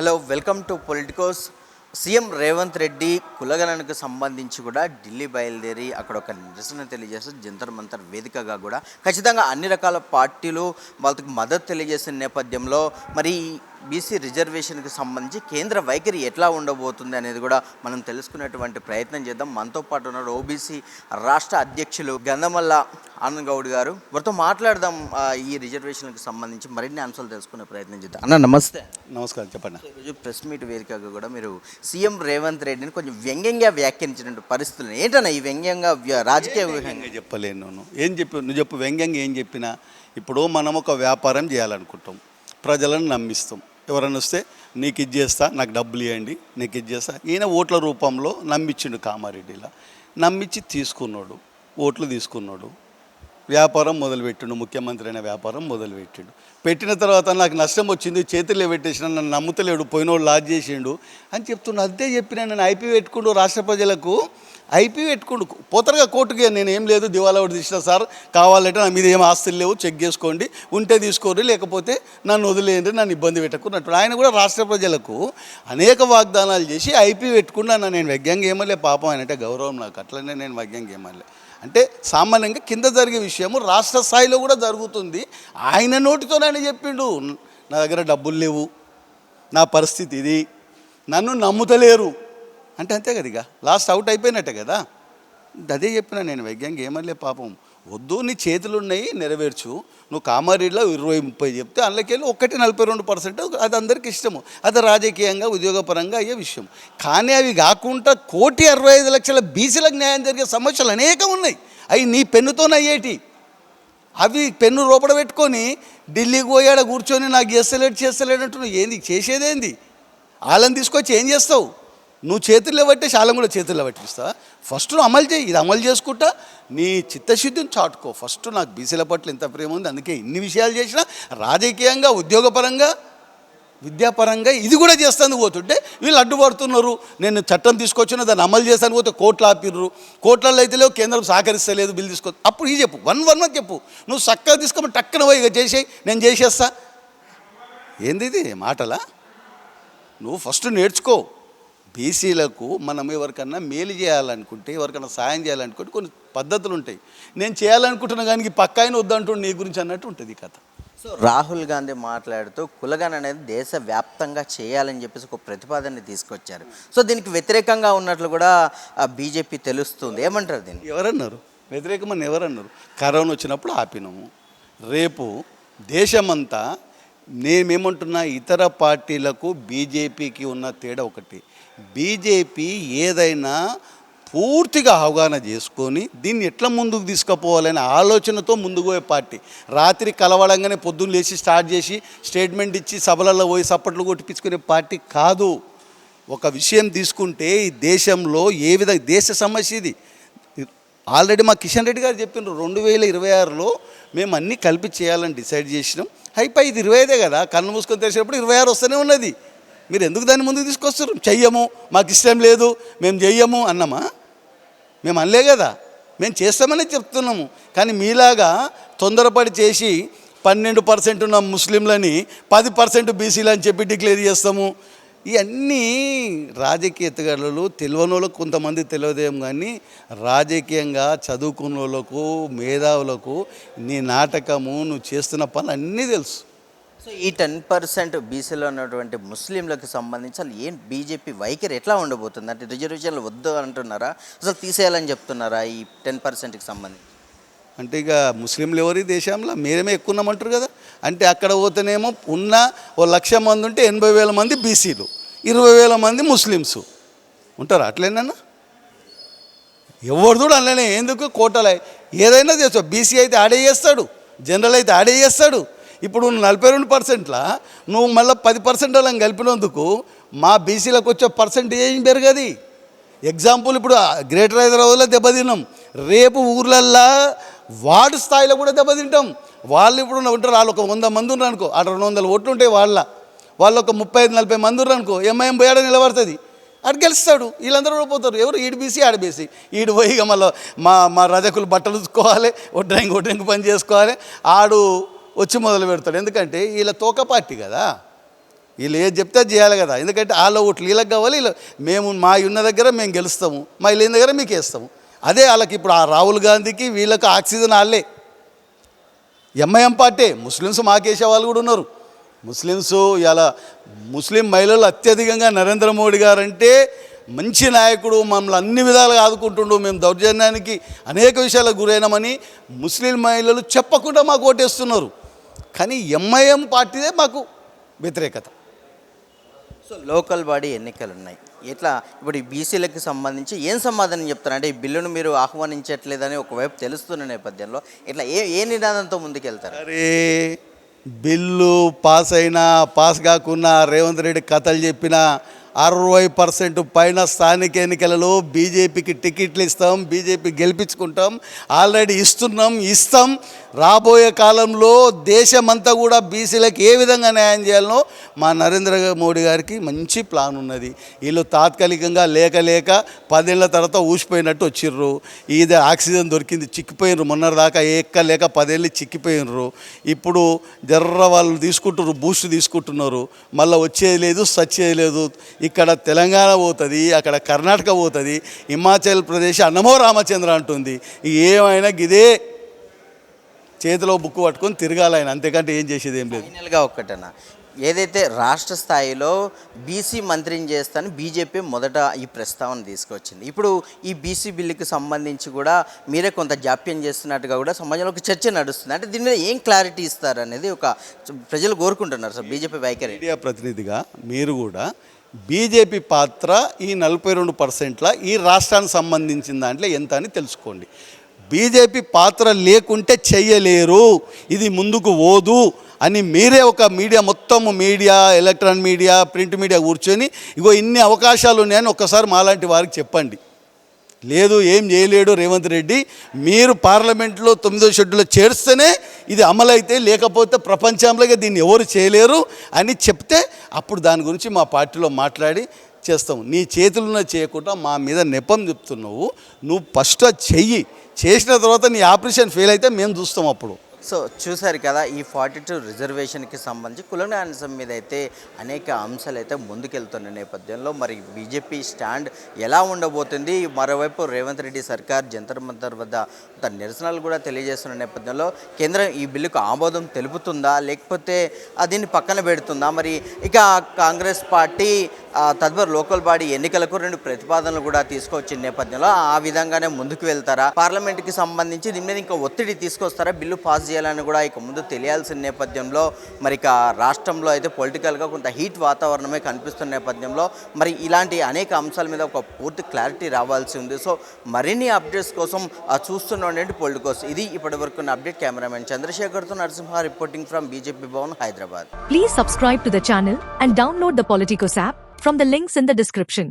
Hello, welcome to Politicos. CM Revanth Reddy కులగణనకు సంబంధించి కూడా ఢిల్లీ బయలుదేరి అక్కడ ఒక నిరసన తెలియజేస్తూ జంతర్ మంతర్ వేదికగా కూడా ఖచ్చితంగా అన్ని రకాల పార్టీలు వాళ్ళకి మద్దతు తెలియజేసిన నేపథ్యంలో మరి బీసీ రిజర్వేషన్కి సంబంధించి కేంద్ర వైఖరి ఎట్లా ఉండబోతుంది అనేది కూడా మనం తెలుసుకునేటువంటి ప్రయత్నం చేద్దాం. మనతో పాటు ఉన్నారు ఓబీసీ రాష్ట్ర అధ్యక్షులు గంధమల్ల ఆనంద్ గౌడ్ గారు. వారితో మాట్లాడదాం. ఈ రిజర్వేషన్కి సంబంధించి మరిన్ని అంశాలు తెలుసుకునే ప్రయత్నం చేద్దాం. అన్న నమస్తే. నమస్కారం, చెప్పండి. ఈరోజు ప్రెస్ మీట్ వేదికగా కూడా మీరు సీఎం రేవంత్ రెడ్డిని కొంచెం వ్యంగ్యంగా వ్యాఖ్యానించినటువంటి పరిస్థితులు ఏంటన్నా ఈ వ్యంగ్యంగా రాజకీయ వ్యంగ్యంగా చెప్పలేను. ఏం చెప్పి నువ్వు చెప్పు, వ్యంగ్యంగా ఏం చెప్పినా. ఇప్పుడు మనం ఒక వ్యాపారం చేయాలనుకుంటాం, ప్రజలను నమ్మిస్తాం. ఎవరైనా వస్తే నీకు ఇది చేస్తా, నాకు డబ్బులు ఇవ్వండి, నీకు ఇది చేస్తా. ఈయన ఓట్ల రూపంలో నమ్మించిండు. కామారెడ్డిలా నమ్మించి తీసుకున్నాడు, ఓట్లు తీసుకున్నాడు, వ్యాపారం మొదలుపెట్టిండు. ముఖ్యమంత్రి అయిన వ్యాపారం మొదలుపెట్టిండు. పెట్టిన తర్వాత నాకు నష్టం వచ్చింది, చేతుల్లో పెట్టేసిన, నన్ను నమ్ముతలేడు, పోయినోడు లాజ్ చేసిండు అని చెప్తున్నా. అదే చెప్పిన నేను ఐపీ పెట్టుకుంటూ రాష్ట్ర ప్రజలకు ఐపీ పెట్టుకుంటూ పోతారుగా కోర్టుకి. నేను ఏం లేదు, దివాలా ఒకటి తీసిన సార్, కావాలంటే నా మీద ఏం ఆస్తులు లేవు, చెక్ చేసుకోండి, ఉంటే తీసుకోండి, లేకపోతే నన్ను వదిలేయండి, నన్ను ఇబ్బంది పెట్టకున్నట్టు ఆయన కూడా రాష్ట్ర ప్రజలకు అనేక వాగ్దానాలు చేసి ఐపీ పెట్టుకున్నాను. నేను వ్యగ్యంగా ఏమలే, పాపం ఆయన అంటే గౌరవం నాకు, అట్లనే నేను వ్యగ్యంగా ఏమలే. అంటే సామాన్యంగా కింద జరిగే విషయము రాష్ట్ర స్థాయిలో కూడా జరుగుతుంది. ఆయన నోటితోనే ఆయన చెప్పిండు, నా దగ్గర డబ్బులు లేవు, నా పరిస్థితి ఇది, నన్ను నమ్ముతలేరు అంటే అంతే కదా, ఇక లాస్ట్ అవుట్ అయిపోయినట్టే కదా. అదే చెప్పిన నేను వ్యగ్యంగా ఏమలే, పాపం వద్దు, నీ చేతులు ఉన్నాయి, నెరవేర్చు. నువ్వు కామారెడ్డిలో 20-30 చెప్తే అందులోకెళ్ళి 42%, అది అందరికీ ఇష్టము, అది రాజకీయంగా ఉద్యోగపరంగా అయ్యే విషయం. కానీ అవి కాకుండా 1,65,00,000 బీసీలకు న్యాయం జరిగే సమస్యలు అనేకం ఉన్నాయి. అవి నీ పెన్నుతోనే అయ్యేటి. అవి పెన్ను రూపడ పెట్టుకొని ఢిల్లీకి పోయాడ కూర్చొని నాకు చేస్తలేడంటూ నువ్వు ఏంది చేసేదేంది? వాళ్ళని తీసుకొచ్చి ఏం చేస్తావు? నువ్వు చేతుల్లో పట్టేసి వాళ్ళని కూడా చేతుల్లో పట్టిస్తావా? ఫస్ట్ నువ్వు అమలు చేయి. ఇది అమలు చేసుకుంటా నీ చిత్తశుద్ధిని చాటుకో. ఫస్ట్ నాకు బీసీల పట్ల ఎంత ప్రేమ ఉంది, అందుకే ఇన్ని విషయాలు చేసినా రాజకీయంగా, ఉద్యోగపరంగా, విద్యాపరంగా ఇది కూడా చేస్తాను పోతుంటే వీళ్ళు అడ్డుపడుతున్నారు. నేను చట్టం తీసుకొచ్చినా దాన్ని అమలు చేస్తాను పోతే కోర్టులు ఆపిర్రు, కోర్టులలో అయితే లేవు, కేంద్రం సహకరిస్తలేదు, బిల్లు తీసుకో. అప్పుడు ఇది చెప్పు, వన్ చెప్పు. నువ్వు చక్కగా తీసుకోమని టక్కన పోయి ఇక చేసేయి, నేను చేసేస్తా. ఏంది ఇది మాటలా? నువ్వు ఫస్ట్ నేర్చుకో. బీసీలకు మనం ఎవరికన్నా మేలు చేయాలనుకుంటే, ఎవరికన్నా సాయం చేయాలనుకుంటే కొన్ని పద్ధతులు ఉంటాయి. నేను చేయాలనుకుంటున్నా కానీ పక్క ఆయన వద్దంటుండే నీ గురించి అన్నట్టు ఉంటుంది కథ. సో రాహుల్ గాంధీ మాట్లాడుతూ కులగణన అనేది దేశవ్యాప్తంగా చేయాలని చెప్పేసి ఒక ప్రతిపాదన తీసుకొచ్చారు. సో దీనికి వ్యతిరేకంగా ఉన్నట్లు కూడా బీజేపీ తెలుస్తుంది. ఏమంటారు దీన్ని? ఎవరన్నారు వ్యతిరేకమని? ఎవరన్నారు? కరోనా వచ్చినప్పుడు ఆపినాము. రేపు దేశమంతా, నేనేమంటున్నా, ఇతర పార్టీలకు బీజేపీకి ఉన్న తేడా ఒకటి. బీజేపీ ఏదైనా పూర్తిగా అవగాహన చేసుకొని దీన్ని ఎట్లా ముందుకు తీసుకుపోవాలనే ఆలోచనతో ముందుకు పోయే పార్టీ. రాత్రి కలవడంగానే పొద్దున్న లేచి స్టార్ట్ చేసి స్టేట్మెంట్ ఇచ్చి సభలలో పోయి సప్పట్లు కొట్టిపించుకునే పార్టీ కాదు. ఒక విషయం తీసుకుంటే ఈ దేశంలో ఏ విధంగా దేశ సమస్య ఇది. ఆల్రెడీ మా కిషన్ రెడ్డి గారు చెప్పినారు, 2026లో మేము అన్నీ కలిపి చేయాలని డిసైడ్ చేసినాం. అయిపోయి ఇది 25 కదా, కన్ను మూసుకొని తెరిచినప్పుడు 26 వస్తూనే ఉన్నది. మీరు ఎందుకు దాన్ని ముందుకు తీసుకొస్తారు? చెయ్యము, మాకు ఇష్టం లేదు, మేము చెయ్యము అన్నామా? మేము అనలే కదా, మేము చేస్తామని చెప్తున్నాము. కానీ మీలాగా తొందరపడి చేసి 12% ఉన్న ముస్లింలని 10% బీసీలు అని చెప్పి డిక్లేర్ చేస్తాము. ఇవన్నీ రాజకీయ ఎత్తుగడలు. తెలియని వాళ్ళకు కొంతమంది తెలియదేం, కానీ రాజకీయంగా చదువుకున్న వాళ్ళకు, మేధావులకు నీ నాటకము, నువ్వు చేస్తున్న పనులు అన్నీ తెలుసు. సో ఈ 10% బీసీలో ఉన్నటువంటి ముస్లింలకు సంబంధించి అసలు ఏం బీజేపీ వైఖరి ఎట్లా ఉండబోతుంది? అంటే రిజర్వేషన్లు వద్దు అంటున్నారా, అసలు తీసేయాలని చెప్తున్నారా ఈ 10%కి సంబంధించి? అంటే ఇక ముస్లింలు ఎవరి దేశంలో మేమే ఎక్కువ ఉన్నామంటారు కదా. అంటే అక్కడ పోతేనేమో ఉన్న 1,00,000 మంది ఉంటే 80,000 మంది బీసీలు, 20,000 మంది ముస్లిమ్స్ ఉంటారు. అట్లేనన్నా ఎవరు కూడా అనలేనే. ఎందుకు కోటలు ఏదైనా చేస్తావు. బీసీ అయితే ఆడే చేస్తాడు, జనరల్ అయితే ఆడే చేస్తాడు. ఇప్పుడు 42%లా నువ్వు మళ్ళీ 10% వాళ్ళని కలిపినందుకు మా బీసీలకు వచ్చే పర్సెంటేజ్ పెరగది. ఎగ్జాంపుల్, ఇప్పుడు గ్రేటర్ హైదరాబాద్లో దెబ్బతిన్నాం, రేపు ఊర్లల్లో వార్డు స్థాయిలో కూడా దెబ్బతింటాం. వాళ్ళు ఇప్పుడు ఉంటారు, వాళ్ళు ఒక 100 మంది ఉన్నారు అనుకో, అక్కడ 200 ఓట్లు ఉంటాయి. వాళ్ళు ఒక 35-40 మంది ఉన్నారు అనుకో, ఎంఐఎం పోయాడో నిలబడుతుంది, అటు గెలుస్తాడు. వీళ్ళందరూ ఓడిపోతారు. ఎవరు? ఈడు బీసీ, ఆడ బీసీ. ఈడు పోయి ఇక మళ్ళీ మా రజకులు బట్టలు ఉతుక్కోవాలి, ఓ డ్రింక్ పని చేసుకోవాలి, ఆడు వచ్చి మొదలు పెడతాడు. ఎందుకంటే వీళ్ళ తోక పార్టీ కదా, వీళ్ళు ఏది చెప్తే అది చేయాలి కదా, ఎందుకంటే వాళ్ళ ఓట్లు వీళ్ళకి కావాలి, మేము మా ఉన్న దగ్గర మేము గెలుస్తాము, మా లేని దగ్గర మీకు వేస్తాము. అదే వాళ్ళకి ఇప్పుడు ఆ రాహుల్ గాంధీకి వీళ్ళకి ఆక్సిజన్ వాళ్ళే. ఎంఐఎం పార్టీ ముస్లిమ్స్ మాకేసే వాళ్ళు కూడా ఉన్నారు. ముస్లిమ్స్ ఇలా ముస్లిం మహిళలు అత్యధికంగా నరేంద్ర మోడీ గారు అంటే మంచి నాయకుడు, మమ్మల్ని అన్ని విధాలుగా ఆదుకుంటుండు, మేము దౌర్జన్యానికి అనేక విషయాలకు గురైనామని ముస్లిం మహిళలు చెప్పకుండా మాకు ఓటేస్తున్నారు. కానీ ఎంఐఎం పార్టీదే మాకు వ్యతిరేకత. సో లోకల్ బాడీ ఎన్నికలు ఉన్నాయి, ఇట్లా ఇప్పుడు ఈ బీసీలకు సంబంధించి ఏం సమాధానం చెప్తారు? అంటే ఈ బిల్లును మీరు ఆహ్వానించట్లేదని ఒకవైపు తెలుస్తున్న నేపథ్యంలో ఇట్లా ఏ నినాదంతో ముందుకెళ్తారు? అరే బిల్లు పాస్ అయినా పాస్ కాకున్నా రేవంత్ రెడ్డి కథలు చెప్పినా 60% పైన స్థానిక ఎన్నికలలో బీజేపీకి టికెట్లు ఇస్తాం, బీజేపీ గెలిపించుకుంటాం, ఆల్రెడీ ఇస్తాం. రాబోయే కాలంలో దేశమంతా కూడా బీసీలకు ఏ విధంగా న్యాయం చేయాలనో మా నరేంద్ర మోడీ గారికి మంచి ప్లాన్ ఉన్నది. వీళ్ళు తాత్కాలికంగా లేక 10 ఏళ్ళ తర్వాత ఊసిపోయినట్టు వచ్చిర్రు. ఇది ఆక్సిజన్ దొరికింది, చిక్కిపోయినరు. మొన్నటిదాకా లేక 10 ఏళ్ళు చిక్కిపోయినరు. ఇప్పుడు వాళ్ళు తీసుకుంటున్నారు, బూస్ట్ తీసుకుంటున్నారు. మళ్ళీ వచ్చేది లేదు, సచ్చేది లేదు. ఇక్కడ తెలంగాణ పోతుంది, అక్కడ కర్ణాటక పోతుంది, హిమాచల్ ప్రదేశ్ అన్నమో రామచంద్ర అంటుంది. ఏమైనా ఇదే చేతిలో బుక్ పట్టుకొని తిరగాలి ఆయన, అంతేకంటే ఏం చేసేది ఏం లేదు. ఫైనల్గా ఒక్కటన్నా, ఏదైతే రాష్ట్ర స్థాయిలో బీసీ మంత్రిని చేస్తాను బీజేపీ మొదట ఈ ప్రస్తావన తీసుకొచ్చింది. ఇప్పుడు ఈ బీసీ బిల్లుకి సంబంధించి కూడా మీరే కొంత జాప్యం చేస్తున్నట్టుగా కూడా సమాజంలో ఒక చర్చ నడుస్తుంది. అంటే దీని మీద ఏం క్లారిటీ ఇస్తారు అనేది ఒక ప్రజలు కోరుకుంటున్నారు సార్ బీజేపీ వైఖరి. మీడియా ప్రతినిధిగా మీరు కూడా బీజేపీ పాత్ర ఈ 42% ఈ రాష్ట్రానికి సంబంధించిన దాంట్లో ఎంత అని తెలుసుకోండి. బీజేపీ పాత్ర లేకుంటే చెయ్యలేరు, ఇది ముందుకు పోదు అని మీరే ఒక media media, electronic media, print media కూర్చొని ఇగో ఇన్ని అవకాశాలు ఉన్నాయని ఒక్కసారి మాలాంటి వారికి చెప్పండి. లేదు ఏం చేయలేడు రేవంత్ రెడ్డి, మీరు పార్లమెంట్లో 9వ షెడ్యూల్లో చేర్స్తేనే ఇది అమలైతే, లేకపోతే ప్రపంచంలో దీన్ని ఎవరు చేయలేరు అని చెప్తే అప్పుడు దాని గురించి మా పార్టీలో మాట్లాడి చేస్తాము. నీ చేతులను చేయకుండా మా మీద నెపం చెప్తున్నావు, నువ్వు ఫస్ట్ చెయ్యి, చేసిన తర్వాత నీ ఆపరేషన్ ఫెయిల్ అయితే మేము చూస్తాం అప్పుడు. సో చూసారు కదా, ఈ 42 రిజర్వేషన్కి సంబంధించి కుల అంశం మీద అయితే అనేక అంశాలు అయితే ముందుకెళ్తున్న నేపథ్యంలో మరి బీజేపీ స్టాండ్ ఎలా ఉండబోతుంది, మరోవైపు రేవంత్ రెడ్డి సర్కార్ జంతర్ మంతర్ వద్ద నిరసనలు కూడా తెలియజేస్తున్న నేపథ్యంలో కేంద్రం ఈ బిల్లుకు ఆమోదం తెలుపుతుందా లేకపోతే దీన్ని పక్కన పెడుతుందా? మరి ఇక కాంగ్రెస్ పార్టీ తదుపరి లోకల్ బాడీ ఎన్నికలకు 2 ప్రతిపాదనలు కూడా తీసుకొచ్చిన నేపథ్యంలో ఆ విధంగానే ముందుకు వెళ్తారా? పార్లమెంట్కి సంబంధించి దీని మీద ఇంకా ఒత్తిడి తీసుకొస్తారా? బిల్లు పాస్ చేయాలని కూడా ఇక ముందు తెలియాల్సిన నేపథ్యంలో మరి ఇక రాష్ట్రంలో అయితే పొలిటికల్గా కొంత హీట్ వాతావరణమే కనిపిస్తున్న నేపథ్యంలో మరి ఇలాంటి అనేక అంశాల మీద ఒక పూర్తి క్లారిటీ రావాల్సి ఉంది. సో మరిన్ని అప్డేట్స్ కోసం చూస్తుండండి పొలిటికోస్. ఇది ఇప్పటివరకు నా అప్డేట్. కెమెరామెన్ చంద్రశేఖర్తో Narasimha reporting from BJP Bhavan, Hyderabad. Please subscribe to the channel and download the Politicos app from the links in the description.